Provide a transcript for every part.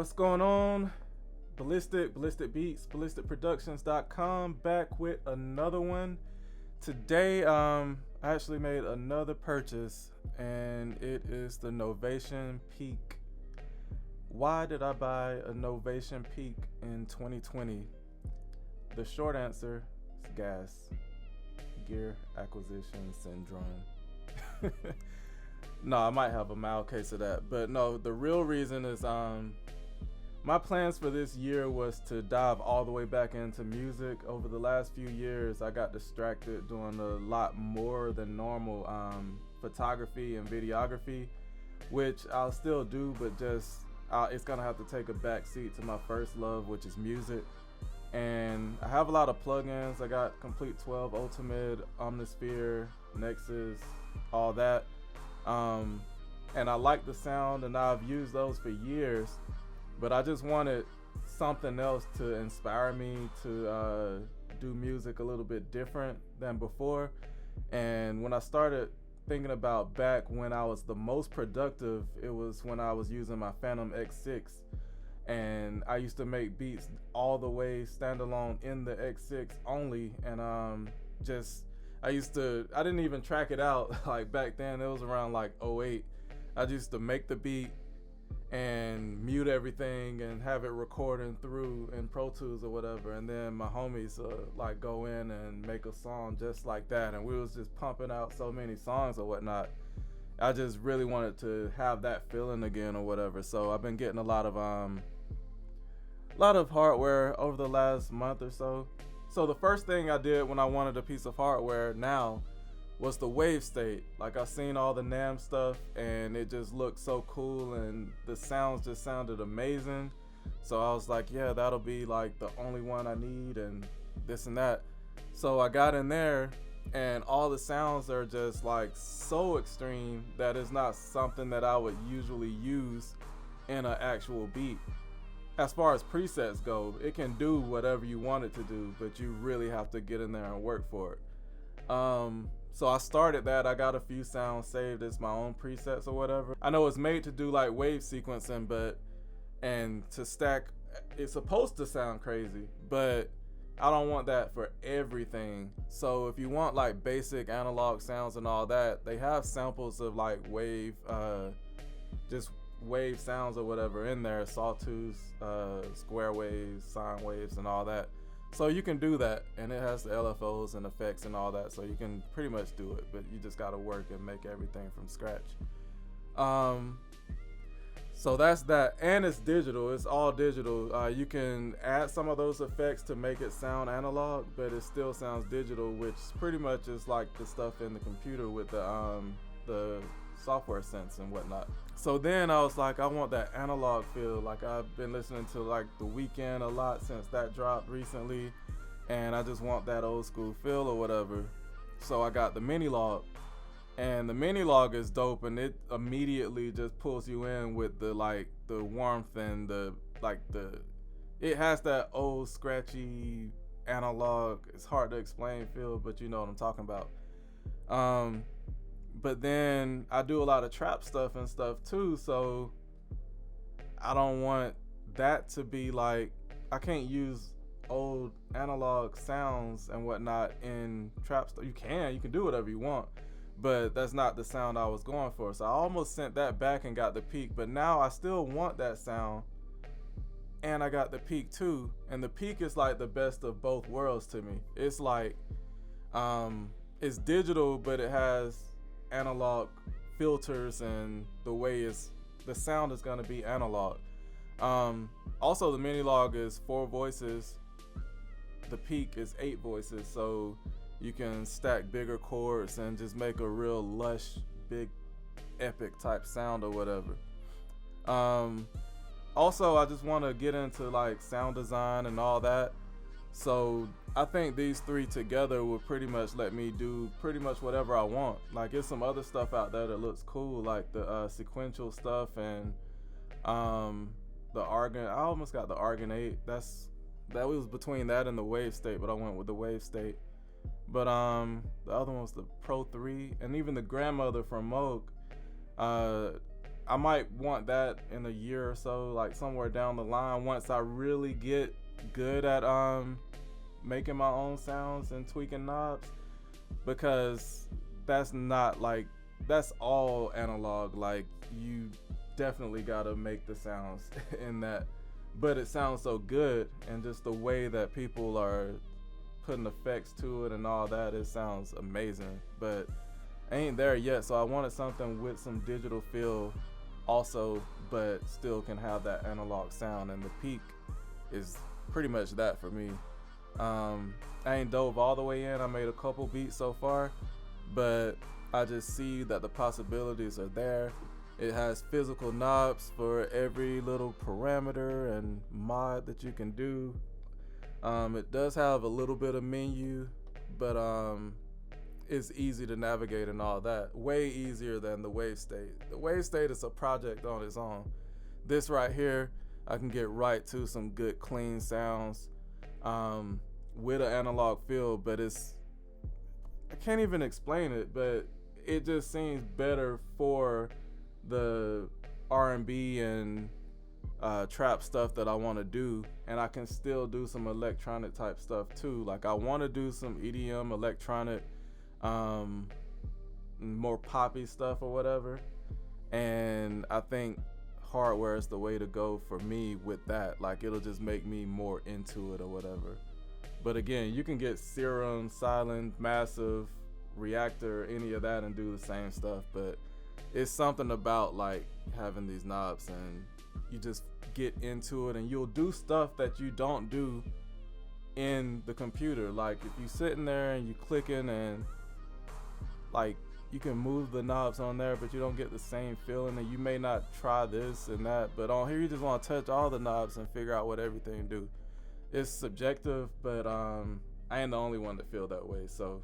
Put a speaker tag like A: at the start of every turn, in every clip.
A: What's going on? Ballistic Beats, BLysticProductions.com, back with another one. Today, I actually made another purchase, and it is the Novation Peak. Why did I buy a Novation Peak in 2020? The short answer is gas. Gear acquisition syndrome. No, I might have a mild case of that, but no, the real reason is my plans for this year was to dive all the way back into music. Over the last few years, I got distracted doing a lot more than normal photography and videography, which I'll still do, but it's gonna have to take a back seat to my first love, which is music. And I have a lot of plugins. I got Complete 12, Ultimate, Omnisphere, Nexus, all that. And I like the sound, and I've used those for years, but I just wanted something else to inspire me to do music a little bit different than before. And when I started thinking about back when I was the most productive, it was when I was using my Phantom X6, and I used to make beats all the way standalone in the X6 only. And I didn't even track it out. Like back then, it was around like 08. I used to make the beat and mute everything and have it recording through in Pro Tools or whatever. And then my homies like go in and make a song just like that. And we was just pumping out so many songs or whatnot. I just really wanted to have that feeling again or whatever. So I've been getting a lot of hardware over the last month or so. So the first thing I did when I wanted a piece of hardware now was the wave state. Like, I seen all the NAMM stuff and it just looked so cool and the sounds just sounded amazing. So I was like, yeah, that'll be like the only one I need and this and that. So I got in there and all the sounds are just like so extreme that it's not something that I would usually use in an actual beat. As far as presets go, it can do whatever you want it to do, but you really have to get in there and work for it. So I started that. I got a few sounds saved as my own presets or whatever. I know it's made to do like wave sequencing, and to stack, it's supposed to sound crazy, but I don't want that for everything. So if you want like basic analog sounds and all that, they have samples of like wave, just wave sounds or whatever in there, sawtooths, square waves, sine waves, and all that. So you can do that, and it has the LFOs and effects and all that, so you can pretty much do it, but you just gotta work and make everything from scratch. So that's that, and it's digital. It's all digital. You can add some of those effects to make it sound analog, but it still sounds digital, which pretty much is like the stuff in the computer with the software sense and whatnot. So then I was like, I want that analog feel. Like, I've been listening to like The Weeknd a lot since that dropped recently, and I just want that old school feel or whatever. So I got the mini log, and the mini log is dope, and it immediately just pulls you in with the warmth and it has that old scratchy analog, it's hard to explain feel, but you know what I'm talking about. But then I do a lot of trap stuff and stuff too, so I don't want that to be like, I can't use old analog sounds and whatnot in trap stuff. You can do whatever you want, but that's not the sound I was going for. So I almost sent that back and got the Peak, but now I still want that sound, and I got the Peak too. And the Peak is like the best of both worlds to me. It's like, it's digital, but it has analog filters, and the sound is going to be analog. Also, the mini log is 4 voices, the Peak is 8 voices, so you can stack bigger chords and just make a real lush, big, epic type sound or whatever. Also, I just want to get into like sound design and all that, so I think these 3 together will pretty much let me do pretty much whatever I want. Like, there's some other stuff out there that looks cool, like the sequential stuff and the Argon. I almost got the Argonate. That was between that and the Wave State, but I went with the Wave State. But the other one was the Pro 3, and even the Grandmother from Moog. I might want that in a year or so, like somewhere down the line, once I really get good at making my own sounds and tweaking knobs, because that's not like, that's all analog. Like, you definitely gotta make the sounds in that, but it sounds so good, and just the way that people are putting effects to it and all that, it sounds amazing. But I ain't there yet, so I wanted something with some digital feel also, but still can have that analog sound, and the Peak is pretty much that for me. I ain't dove all the way in. I made a couple beats so far, but I just see that the possibilities are there. It has physical knobs for every little parameter and mod that you can do. It does have a little bit of menu, but it's easy to navigate and all that. Way easier than the Wave State. The Wave State is a project on its own. This right here, I can get right to some good clean sounds with an analog feel, but I can't even explain it, but it just seems better for the R&B and trap stuff that I want to do, and I can still do some electronic type stuff too. Like, I want to do some EDM, electronic, more poppy stuff or whatever, and I think hardware is the way to go for me with that. Like, it'll just make me more into it or whatever. But again, you can get Serum, Silent, Massive, Reactor, any of that, and do the same stuff, but it's something about like having these knobs, and you just get into it, and you'll do stuff that you don't do in the computer. Like, if you sitting there and you clicking, and like, you can move the knobs on there, but you don't get the same feeling, and you may not try this and that, but on here you just want to touch all the knobs and figure out what everything do. It's subjective, but I ain't the only one to feel that way. So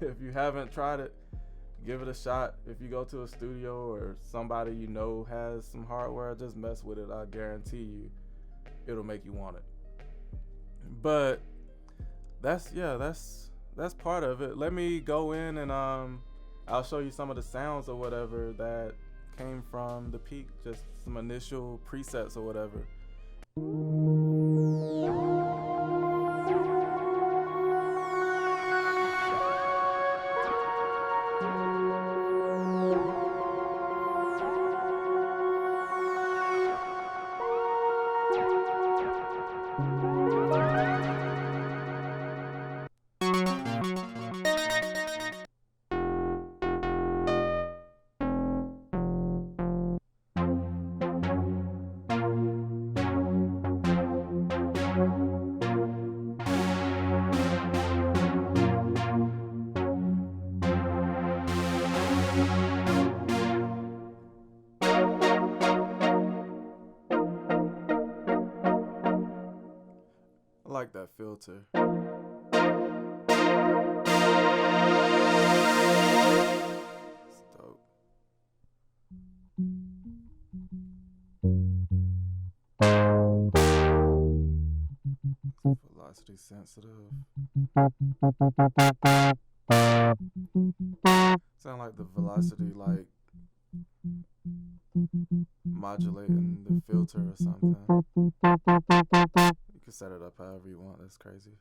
A: if you haven't tried it, give it a shot. If you go to a studio or somebody you know has some hardware, just mess with it. I guarantee you it'll make you want it. But that's part of it. Let me go in and I'll show you some of the sounds or whatever that came from the Peak, just some initial presets or whatever. I like that filter. It's dope. Velocity sensitive. Sound like the velocity, like modulating the filter or something. You can set it up however you want. That's crazy.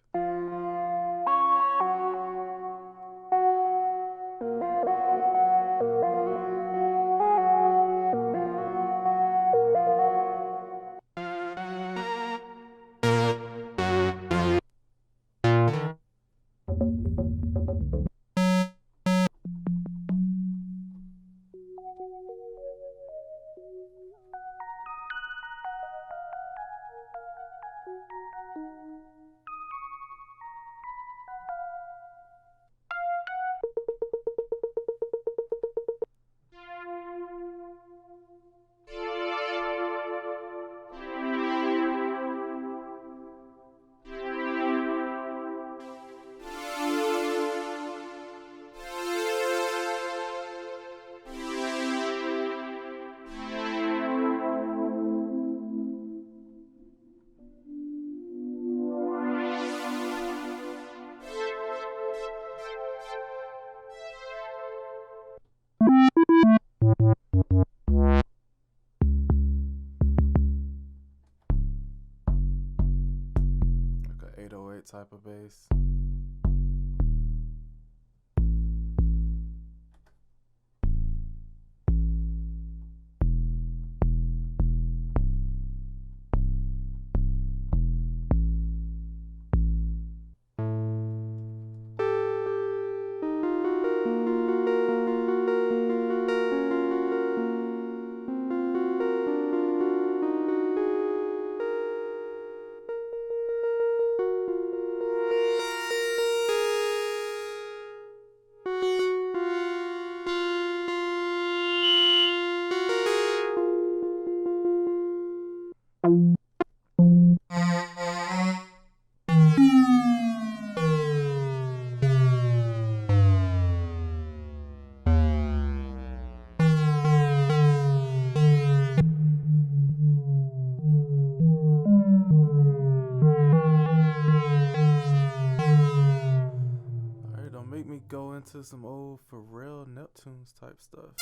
A: type of bass. Alright, don't make me go into some old Pharrell Neptunes type stuff.